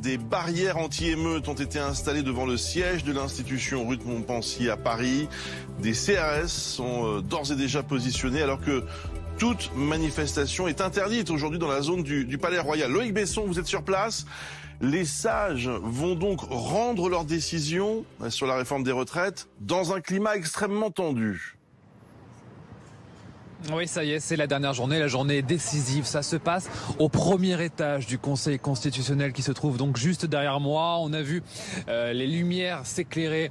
des barrières anti-émeutes ont été installées devant le siège de l'institution rue de Montpensier à Paris. Des CRS sont d'ores et déjà positionnés alors que toute manifestation est interdite aujourd'hui dans la zone du Palais Royal. Loïc Besson, vous êtes sur place. Les sages vont donc rendre leur décision sur la réforme des retraites dans un climat extrêmement tendu. Oui, ça y est, c'est la dernière journée, la journée décisive. Ça se passe au premier étage du Conseil constitutionnel qui se trouve donc juste derrière moi. On a vu les lumières s'éclairer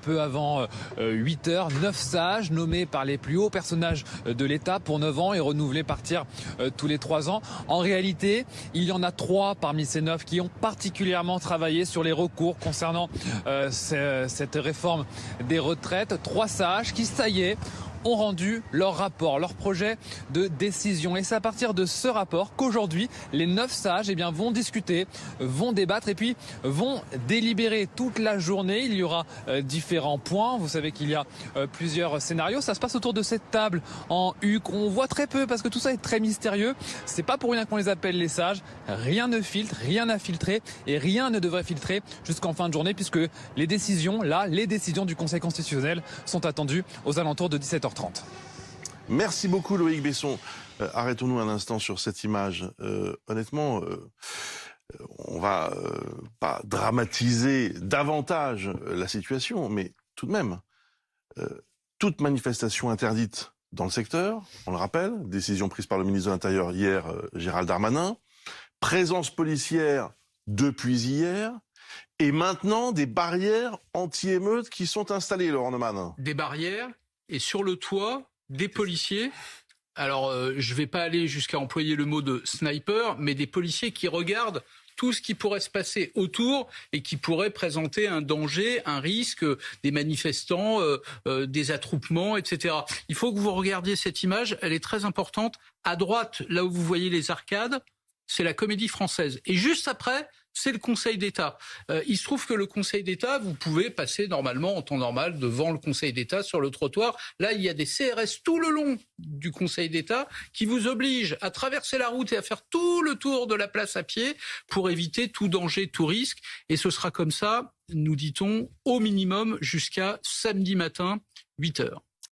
peu avant 8 heures. 9 sages nommés par les plus hauts personnages de l'État pour 9 ans et renouvelés partir tous les 3 ans. En réalité, il y en a 3 parmi ces 9 qui ont particulièrement travaillé sur les recours concernant cette réforme des retraites. 3 sages qui, ça y est, ont rendu leur rapport, leur projet de décision. Et c'est à partir de ce rapport qu'aujourd'hui, les 9 sages vont discuter, vont débattre et puis vont délibérer toute la journée. Il y aura différents points. Vous savez qu'il y a plusieurs scénarios. Ça se passe autour de cette table en U qu'on voit très peu parce que tout ça est très mystérieux. C'est pas pour rien qu'on les appelle les sages. Rien ne filtre, rien n'a filtré et rien ne devrait filtrer jusqu'en fin de journée puisque les décisions du Conseil constitutionnel sont attendues aux alentours de 17h30. Merci beaucoup Loïc Besson. Arrêtons-nous un instant sur cette image. Honnêtement, on va pas dramatiser davantage la situation, mais tout de même, toute manifestation interdite dans le secteur, on le rappelle, décision prise par le ministre de l'Intérieur hier, Gérald Darmanin, présence policière depuis hier, et maintenant des barrières anti-émeutes qui sont installées, Laurent Neumann. Des barrières et sur le toit, des policiers. Alors, je ne vais pas aller jusqu'à employer le mot de sniper, mais des policiers qui regardent tout ce qui pourrait se passer autour et qui pourrait présenter un danger, un risque, des manifestants, des attroupements, etc. Il faut que vous regardiez cette image, elle est très importante. À droite, là où vous voyez les arcades, c'est la Comédie Française. Et juste après, c'est le Conseil d'État. Il se trouve que le Conseil d'État, vous pouvez passer normalement en temps normal devant le Conseil d'État sur le trottoir. Là, il y a des CRS tout le long du Conseil d'État qui vous obligent à traverser la route et à faire tout le tour de la place à pied pour éviter tout danger, tout risque. Et ce sera comme ça, nous dit-on, au minimum jusqu'à samedi matin, 8 heures.